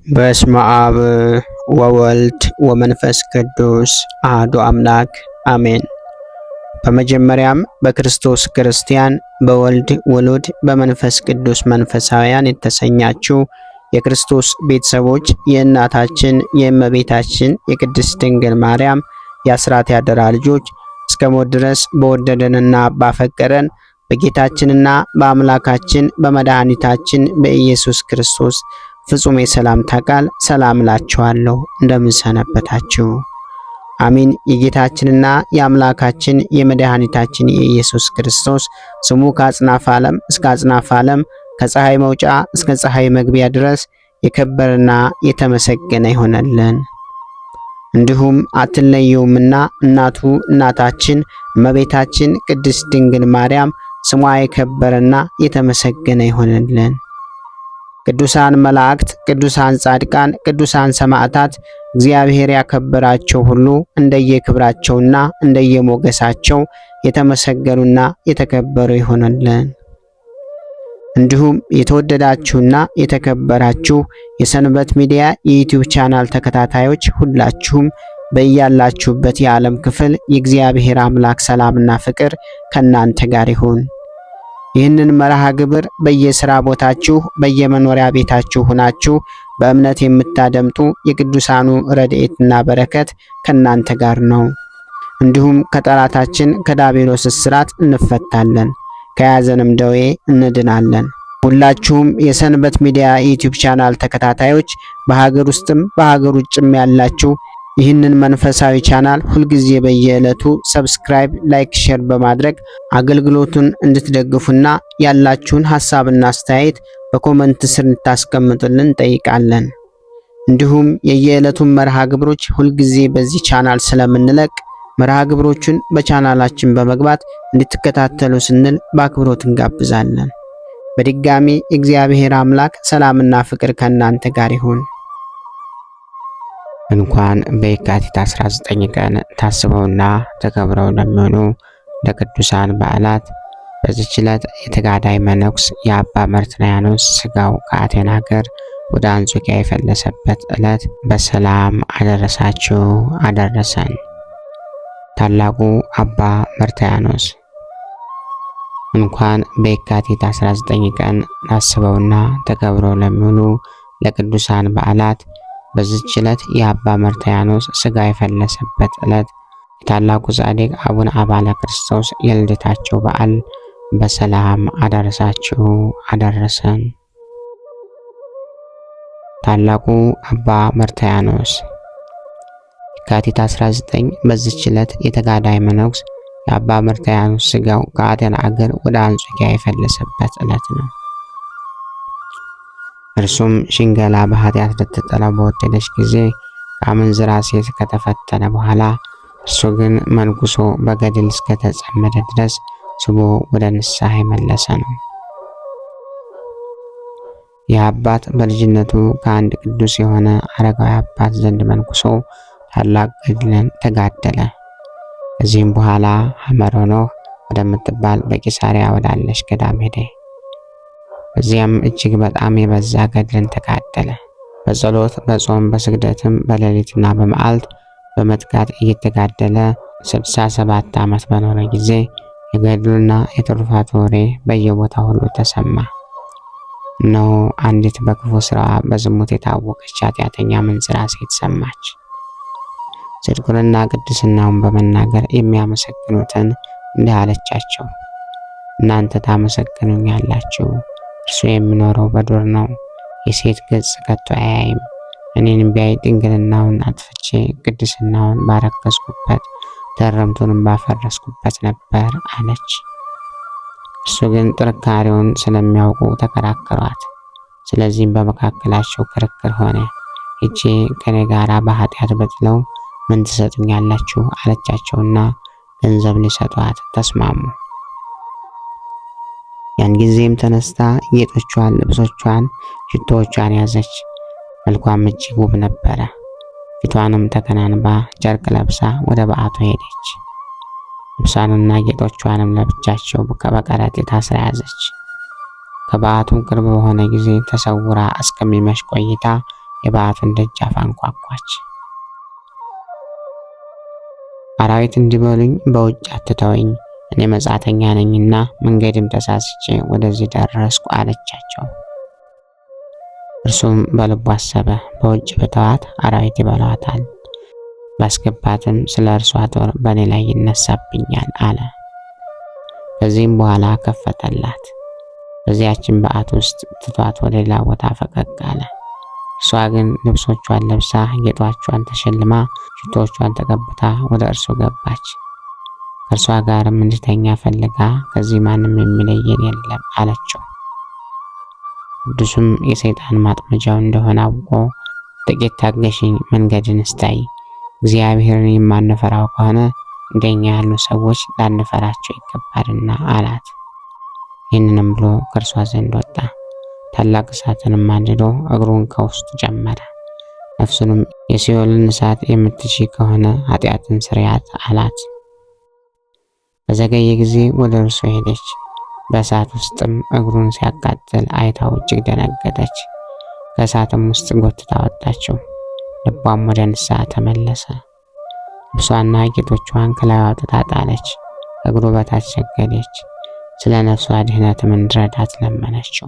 በስመ አብ ወወልድ ወመንፈስ ቅዱስ አሐዱ አምላክ አሜን። በመጀመሪያም በክርስቶስ ክርስቲያን፣ በወልድ ውሉድ፣ በመንፈስ ቅዱስ መንፈሳውያን የተሰኛችሁ የክርስቶስ ቤተሰቦች የእናታችን የእመቤታችን የቅድስት ድንግል ማርያም የአስራት ያደራ ልጆች እስከ ሞት ድረስ በወደደንና ባፈቀረን በጌታችንና በአምላካችን በመድኃኒታችን በኢየሱስ ክርስቶስ ፍጹም የሰላምታ ቃል ሰላም እላችኋለሁ። እንደምን ሰነበታችሁ? አሜን። የጌታችንና የአምላካችን የመድኃኒታችን የኢየሱስ ክርስቶስ ስሙ ከአጽናፈ ዓለም እስከ አጽናፈ ዓለም ከፀሐይ መውጫ እስከ ፀሐይ መግቢያ ድረስ የከበረና የተመሰገነ ይሆነልን። እንዲሁም አትለየውምና እናቱ እናታችን እመቤታችን ቅድስት ድንግል ማርያም ስሟ የከበረና የተመሰገነ ይሆነልን። ቅዱሳን መላእክት፣ ቅዱሳን ጻድቃን፣ ቅዱሳን ሰማዕታት እግዚአብሔር ያከበራቸው ሁሉ እንደየክብራቸውና እንደየሞገሳቸው የተመሰገኑና የተከበሩ ይሆነልን። እንዲሁም የተወደዳችሁና የተከበራችሁ የሰንበት ሚዲያ የዩቲዩብ ቻናል ተከታታዮች ሁላችሁም በያላችሁበት የዓለም ክፍል የእግዚአብሔር አምላክ ሰላምና ፍቅር ከእናንተ ጋር ይሁን። ይህንን መርሃ ግብር በየሥራ ቦታችሁ በየመኖሪያ ቤታችሁ ሆናችሁ በእምነት የምታደምጡ የቅዱሳኑ ረድኤትና በረከት ከእናንተ ጋር ነው። እንዲሁም ከጠላታችን ከዲያብሎስ እስራት እንፈታለን፣ ከያዘንም ደዌ እንድናለን። ሁላችሁም የሰንበት ሚዲያ ዩቲዩብ ቻናል ተከታታዮች በሀገር ውስጥም በሀገር ውጭም ያላችሁ ይህንን መንፈሳዊ ቻናል ሁልጊዜ በየዕለቱ ሰብስክራይብ፣ ላይክ፣ ሼር በማድረግ አገልግሎቱን እንድትደግፉና ያላችሁን ሐሳብና አስተያየት በኮመንት ስር እንድታስቀምጡልን እንጠይቃለን። እንዲሁም የየዕለቱን መርሃ ግብሮች ሁልጊዜ በዚህ ቻናል ስለምንለቅ መርሃ ግብሮቹን በቻናላችን በመግባት እንድትከታተሉ ስንል በአክብሮት እንጋብዛለን። በድጋሚ እግዚአብሔር አምላክ ሰላምና ፍቅር ከእናንተ ጋር ይሁን። እንኳን በየካቲት 19 ቀን ታስበውና ተከብረው ለሚሆኑ ለቅዱሳን በዓላት በዚህች ዕለት የተጋዳይ መነኩስ የአባ መርትንያኖስ ሥጋው ከአቴና ሀገር ወደ አንጾኪያ የፈለሰበት ዕለት በሰላም አደረሳችሁ አደረሰን። ታላቁ አባ መርትያኖስ እንኳን በየካቲት 19 ቀን ታስበውና ተከብረው ለሚውሉ ለቅዱሳን በዓላት በዚህች ዕለት የአባ መርትያኖስ ሥጋ የፈለሰበት ዕለት የታላቁ ጻድቅ አቡነ አባለ ክርስቶስ የልደታቸው በዓል በሰላም አደረሳችሁ አደረሰን። ታላቁ አባ መርትያኖስ የካቲት 19 በዚህች ዕለት የተጋዳይ መነኩስ የአባ መርትያኖስ ሥጋው ከአቴና አገር ወደ አንጾኪያ የፈለሰበት ዕለት ነው። እርሱም ሽንገላ በኃጢአት ልትጥለው በወደደች ጊዜ ከአመንዝራ ሴት ከተፈተነ በኋላ እርሱ ግን መንኩሶ በገድል እስከተጸመደ ድረስ ስቦ ወደ ንስሐ የመለሰ ነው። ይህ አባት በልጅነቱ ከአንድ ቅዱስ የሆነ አረጋዊ አባት ዘንድ መንኩሶ ታላቅ ገድልን ተጋደለ። ከዚህም በኋላ ሐመረ ኖህ ወደምትባል በቂሳሪያ ወዳለች ገዳም ሄደ። በዚያም እጅግ በጣም የበዛ ገድልን ተጋደለ። በጸሎት በጾም በስግደትም በሌሊትና በመዓልት በመትጋት እየተጋደለ 67 ዓመት በኖረ ጊዜ የገድሉና የትሩፋቱ ወሬ በየቦታው ሁሉ ተሰማ። እነሆ አንዲት በክፉ ስራዋ በዝሙት የታወቀች ኃጢአተኛ አመንዝራ ሴት ሰማች። ጽድቁንና ቅድስናውን በመናገር የሚያመሰግኑትን እንዲህ አለቻቸው፣ እናንተ ታመሰግኑኛላችሁ፣ እርሱ የሚኖረው በዱር ነው፣ የሴት ገጽ ከቶ አያይም። እኔንም ቢያይ ድንግልናውን አጥፍቼ ቅድስናውን ባረከስኩበት ተረምቱንም ባፈረስኩበት ነበር አለች። እርሱ ግን ጥንካሬውን ስለሚያውቁ ተከራከሯት። ስለዚህም በመካከላቸው ክርክር ሆነ። ሄጄ ከኔ ጋራ በኃጢአት በጥለው ምን ትሰጡኛላችሁ አለቻቸውና ገንዘብ ሊሰጧት ተስማሙ። ያን ጊዜም ተነስታ ጌጦቿን፣ ልብሶቿን፣ ሽቶዎቿን ያዘች። መልኳም እጅግ ውብ ነበረ። ፊቷንም ተከናንባ ጨርቅ ለብሳ ወደ በዓቱ ሄደች። ልብሷንና ጌጦቿንም ለብቻቸው በከረጢት አስራ ያዘች። ከበዓቱም ቅርብ በሆነ ጊዜ ተሰውራ እስከሚመሽ ቆይታ የበዓቱን ደጃፍ አንኳኳች። አራዊት እንዲበሉኝ በውጭ አትተወኝ፣ እኔ መጻተኛ ነኝና መንገድም ተሳስቼ ወደዚህ ደረስኩ አለቻቸው። እርሱም በልቡ አሰበ፣ በውጭ በተዋት አራዊት ይበላዋታል፣ ባስገባትም ስለ እርሷ ጦር በእኔ ላይ ይነሳብኛል አለ። ከዚህም በኋላ ከፈተላት። በዚያችን በዓት ውስጥ ትቷት ወደ ሌላ ቦታ ፈቀቅ አለ። እርሷ ግን ልብሶቿን ለብሳ ጌጧቿን ተሸልማ ሽቶቿን ተቀብታ ወደ እርሱ ገባች። ከእርሷ ጋርም እንድተኛ ፈልጋ ከዚህ ማንም የሚለየን የለም አለችው። ቅዱስም የሰይጣን ማጥመጃው እንደሆነ አውቆ ጥቂት ታገሽኝ፣ መንገድን እስታይ፣ እግዚአብሔርን የማንፈራው ከሆነ እንደኛ ያሉ ሰዎች ላንፈራቸው ይገባልና አላት። ይህንንም ብሎ ከእርሷ ዘንድ ወጣ። ታላቅ እሳትንም አንድዶ እግሩን ከውስጡ ጨመረ። ነፍሱንም የሲኦልን እሳት የምትሺ ከሆነ ኃጢአትን ስሪያት አላት። በዘገየ ጊዜ ወደ እርሱ ሄደች። በእሳት ውስጥም እግሩን ሲያቃጥል አይታው እጅግ ደነገጠች። ከእሳትም ውስጥ ጎትታ አወጣችው። ልቧም ወደ ንስሐ ተመለሰ። ልብሷና ጌጦቿን ከላዩ አውጥታ ጣለች። እግሩ በታች ሰገደች። ስለ ነፍሷ ድህነትም እንዲረዳት ለመነችው።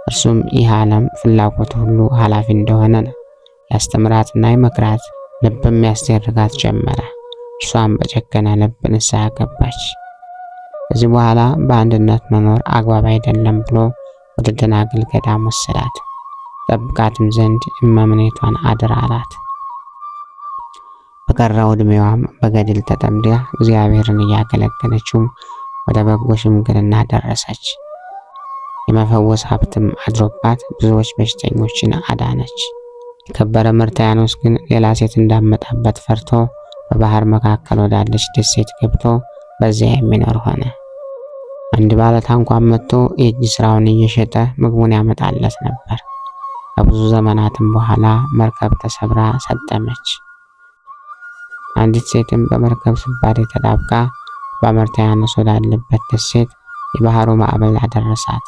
እርሱም ይህ ዓለም ፍላጎት ሁሉ ኃላፊ እንደሆነ ያስተምራትና ይመክራት፣ ልብም ያስደርጋት ጀመረ። እርሷም በጨከነ ልብ ንስሐ ገባች። ከዚህ በኋላ በአንድነት መኖር አግባብ አይደለም ብሎ ወደ ደናግል ገዳም ወሰዳት። ጠብቃትም ዘንድ እመምኔቷን አድራ አላት። በቀረው ዕድሜዋም በገድል ተጠምዳ እግዚአብሔርን እያገለገለችው ወደ በጎ ሽምግልና ደረሰች። የመፈወስ ሀብትም አድሮባት ብዙዎች በሽተኞችን አዳነች። የከበረ መርትያኖስ ግን ሌላ ሴት እንዳመጣበት ፈርቶ በባህር መካከል ወዳለች ደሴት ገብቶ በዚያ የሚኖር ሆነ። አንድ ባለ ታንኳን መጥቶ የእጅ ስራውን እየሸጠ ምግቡን ያመጣለት ነበር። ከብዙ ዘመናትም በኋላ መርከብ ተሰብራ ሰጠመች። አንዲት ሴትም በመርከብ ስባሪ ተጣብቃ በመርትያኖስ ወዳለበት ደሴት የባህሩ ማዕበል አደረሳት።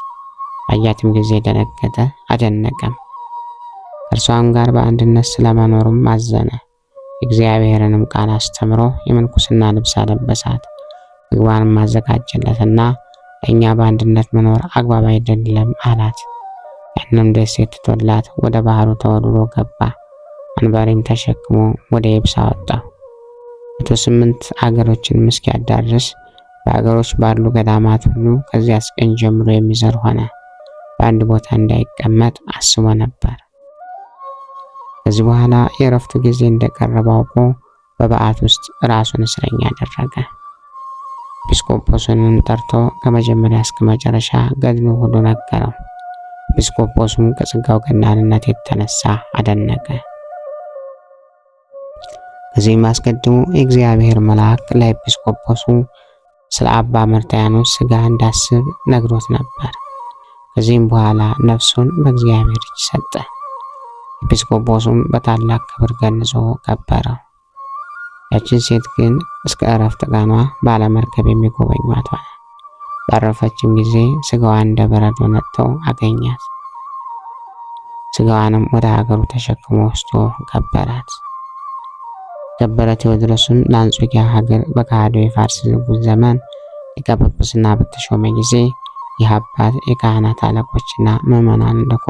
ባያትም ጊዜ ደነገጠ፣ አደነቀም። ከእርሷም ጋር በአንድነት ስለመኖሩም አዘነ። የእግዚአብሔርንም ቃል አስተምሮ የምንኩስና ልብስ አለበሳት። ምግቧንም አዘጋጀለትና ለእኛ በአንድነት መኖር አግባብ አይደለም አላት። ያንም ደሴት ትቶላት ወደ ባህሩ ተወርውሮ ገባ። አንበሪም ተሸክሞ ወደ የብስ አወጣው። 108 አገሮችን እስኪያዳርስ በአገሮች ባሉ ገዳማት ሁሉ ከዚያ ቀን ጀምሮ የሚዘር ሆነ። በአንድ ቦታ እንዳይቀመጥ አስቦ ነበር። ከዚህ በኋላ የእረፍቱ ጊዜ እንደቀረበ አውቆ በበዓት ውስጥ ራሱን እስረኛ አደረገ። ኤጲስቆጶስንም ጠርቶ ከመጀመሪያ እስከ መጨረሻ ገድሉ ሁሉ ነገረው። ኤጲስቆጶሱም ከጸጋው ገናንነት የተነሳ አደነቀ። ከዚህም አስቀድሞ የእግዚአብሔር መልአክ ለኤጲስቆጶሱ ስለ አባ መርትያኖስ ሥጋ እንዳስብ ነግሮት ነበር። ከዚህም በኋላ ነፍሱን በእግዚአብሔር እጅ ሰጠ። ኤጲስቆጶሱም በታላቅ ክብር ገንዞ ቀበረው። ያችን ሴት ግን እስከ ዕረፍት ቀኗ ባለመርከብ የሚጎበኟት ሆነ። ባረፈችም ጊዜ ሥጋዋ እንደ በረዶ ነጥቶ አገኛት። ሥጋዋንም ወደ ሀገሩ ተሸክሞ ወስዶ ቀበራት። ከበረ ቴዎድሮስም ለአንጾኪያ ሀገር በካህዲው የፋርስ ንጉሥ ዘመን ሊቀ ጵጵስና በተሾመ ጊዜ ይህ አባት የካህናት አለቆችና ምዕመናን ልኮ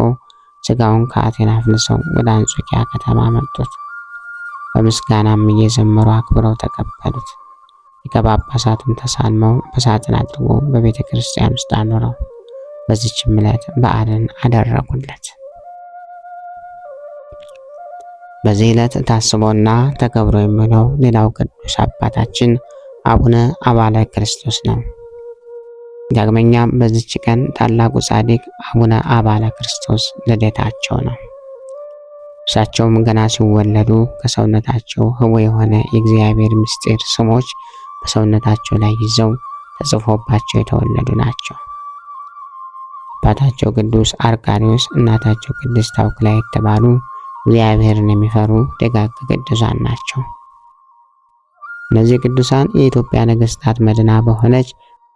ሥጋውን ከአቴና አፍልሰው ወደ አንጾኪያ ከተማ መጡት። በምስጋናም እየዘመሩ አክብረው ተቀበሉት። ሊቀ ጳጳሳቱም ተሳልመው በሳጥን አድርጎ በቤተ ክርስቲያን ውስጥ አኖረው። በዚችም ዕለት በዓልን አደረጉለት። በዚህ ዕለት ታስቦና ተከብሮ የሚውለው ሌላው ቅዱስ አባታችን አቡነ አባለ ክርስቶስ ነው። ዳግመኛም በዚች ቀን ታላቁ ጻድቅ አቡነ አባለ ክርስቶስ ልደታቸው ነው። እርሳቸውም ገና ሲወለዱ ከሰውነታቸው ህቡዕ የሆነ የእግዚአብሔር ምስጢር ስሞች በሰውነታቸው ላይ ይዘው ተጽፎባቸው የተወለዱ ናቸው። አባታቸው ቅዱስ አርቃሪዎስ፣ እናታቸው ቅድስት ታውክላ የተባሉ እግዚአብሔርን የሚፈሩ ደጋግ ቅዱሳን ናቸው። እነዚህ ቅዱሳን የኢትዮጵያ ነገሥታት መዲና በሆነች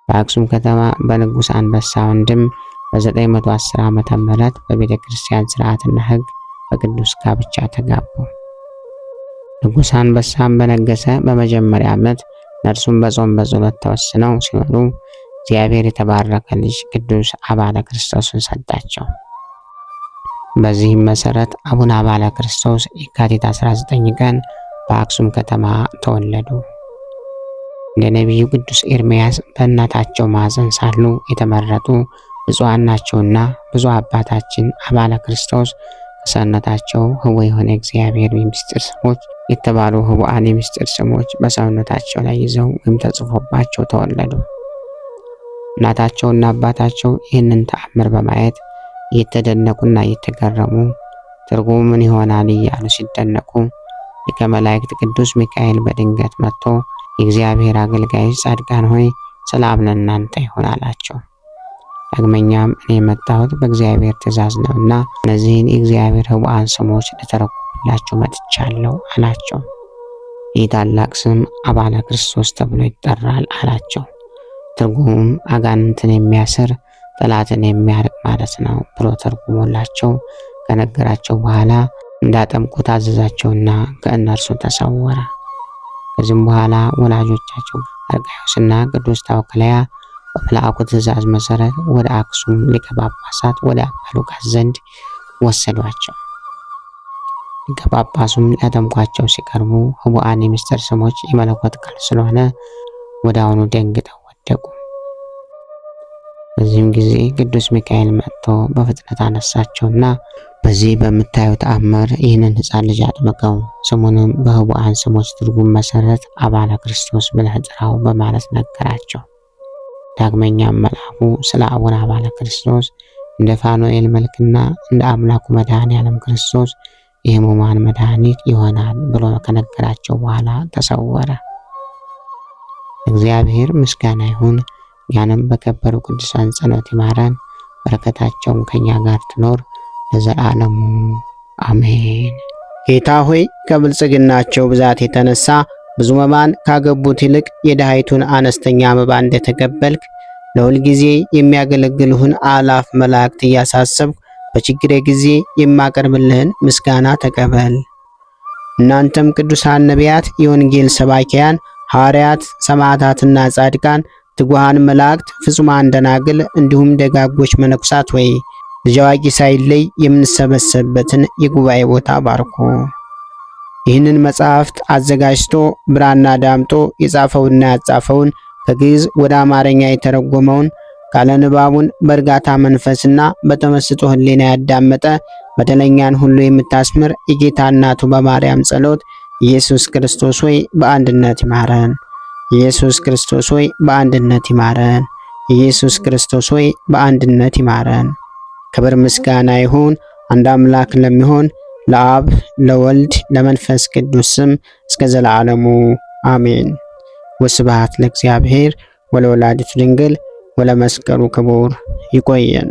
በአክሱም ከተማ በንጉሥ አንበሳ ወንድም በ910 ዓመተ ምህረት በቤተ ክርስቲያን ሥርዓትና ሕግ በቅዱስ ጋብቻ ተጋቡ። ንጉሥ አንበሳም በነገሰ በመጀመሪያ ዓመት እነርሱም በጾም በጸሎት ተወስነው ሲኖሩ እግዚአብሔር የተባረከ ልጅ ቅዱስ አባለ ክርስቶስን ሰጣቸው። በዚህም መሰረት አቡነ አባለ ክርስቶስ የካቲት 19 ቀን በአክሱም ከተማ ተወለዱ። እንደ ነቢዩ ቅዱስ ኤርምያስ በእናታቸው ማኅፀን ሳሉ የተመረጡ ብፁዓን ናቸውና ብፁዕ አባታችን አባለ ክርስቶስ ከሰውነታቸው ህቡዕ የሆነ እግዚአብሔር የምስጢር ስሞች የተባሉ ህቡዓን የምስጢር ስሞች በሰውነታቸው ላይ ይዘው ወይም ተጽፎባቸው ተወለዱ። እናታቸውና አባታቸው ይህንን ተአምር በማየት እየተደነቁና እየተገረሙ ትርጉሙ ምን ይሆናል እያሉ ሲደነቁ ሊቀ መላእክት ቅዱስ ሚካኤል በድንገት መጥቶ የእግዚአብሔር አገልጋዮች ጻድቃን ሆይ ሰላም ለእናንተ ይሁን አላቸው። ዳግመኛም እኔ የመጣሁት በእግዚአብሔር ትእዛዝ ነውና እነዚህን የእግዚአብሔር ህቡዓን ስሞች ልተረጉምላችሁ መጥቻለሁ አላቸው። ይህ ታላቅ ስም አባለ ክርስቶስ ተብሎ ይጠራል አላቸው። ትርጉሙም አጋንንትን የሚያስር ጠላትን የሚያርቅ ማለት ነው ብሎ ተርጉሞላቸው ከነገራቸው በኋላ እንዳጠምቁት አዘዛቸውና ከእነርሱ ተሰወረ። ከዚህም በኋላ ወላጆቻቸው አርጋዮስና ቅዱስ ታውክልያ በመልአኩ ትእዛዝ መሰረት ወደ አክሱም ሊቀ ጳጳሳት ወደ አባ ሉቃስ ዘንድ ወሰዷቸው። ሊቀ ጳጳሱም ሊያጠምቋቸው ሲቀርቡ ህቡዓን የምስጢር ስሞች የመለኮት ቃል ስለሆነ ወዲያውኑ ደንግጠው ወደቁ። በዚህም ጊዜ ቅዱስ ሚካኤል መጥቶ በፍጥነት አነሳቸውና በዚህ በምታዩት ተአምር ይህንን ሕፃን ልጅ አጥምቀው ስሙንም በህቡዓን ስሞች ትርጉም መሰረት አባለ ክርስቶስ ብለህ ጥራው በማለት ነገራቸው። ዳግመኛም መልአኩ ስለ አቡነ አባለ ክርስቶስ እንደ ፋኑኤል መልክና እንደ አምላኩ መድኃኔዓለም ክርስቶስ የሕሙማን መድኃኒት ይሆናል ብሎ ከነገራቸው በኋላ ተሰወረ። እግዚአብሔር ምስጋና ይሁን። እኛንም በከበሩ ቅዱሳን ጸሎት ይማረን፣ በረከታቸውም ከኛ ጋር ትኖር ለዘላለሙ አሜን። ጌታ ሆይ ከብልጽግናቸው ብዛት የተነሳ ብዙ መባን ካገቡት ይልቅ የድሃይቱን አነስተኛ መባ እንደተቀበልክ ለሁል ጊዜ የሚያገለግሉህን አላፍ መላእክት እያሳሰብኩ በችግሬ ጊዜ የማቀርብልህን ምስጋና ተቀበል። እናንተም ቅዱሳን ነቢያት፣ የወንጌል ሰባኪያን ሐዋርያት፣ ሰማዕታትና ጻድቃን፣ ትጉሃን መላእክት፣ ፍጹማን ደናግል እንዲሁም ደጋጎች መነኩሳት ወይ ልጅ አዋቂ ሳይለይ የምንሰበሰብበትን የጉባኤ ቦታ ባርኮ ይህንን መጽሐፍት አዘጋጅቶ ብራና ዳምጦ የጻፈውና ያጻፈውን ከግዕዝ ወደ አማርኛ የተረጎመውን ቃለ ንባቡን በእርጋታ መንፈስና በተመስጦ ሕሊና ያዳመጠ በደለኛን ሁሉ የምታስምር የጌታ እናቱ በማርያም ጸሎት ኢየሱስ ክርስቶስ ሆይ በአንድነት ይማረን። ኢየሱስ ክርስቶስ ሆይ በአንድነት ይማረን። ኢየሱስ ክርስቶስ ሆይ በአንድነት ይማረን። ክብር ምስጋና ይሁን አንድ አምላክ ለሚሆን ለአብ ለወልድ ለመንፈስ ቅዱስ ስም እስከ ዘላለሙ አሜን። ወስብሐት ለእግዚአብሔር ወለወላዲቱ ድንግል ወለመስቀሉ ክቡር። ይቆየን።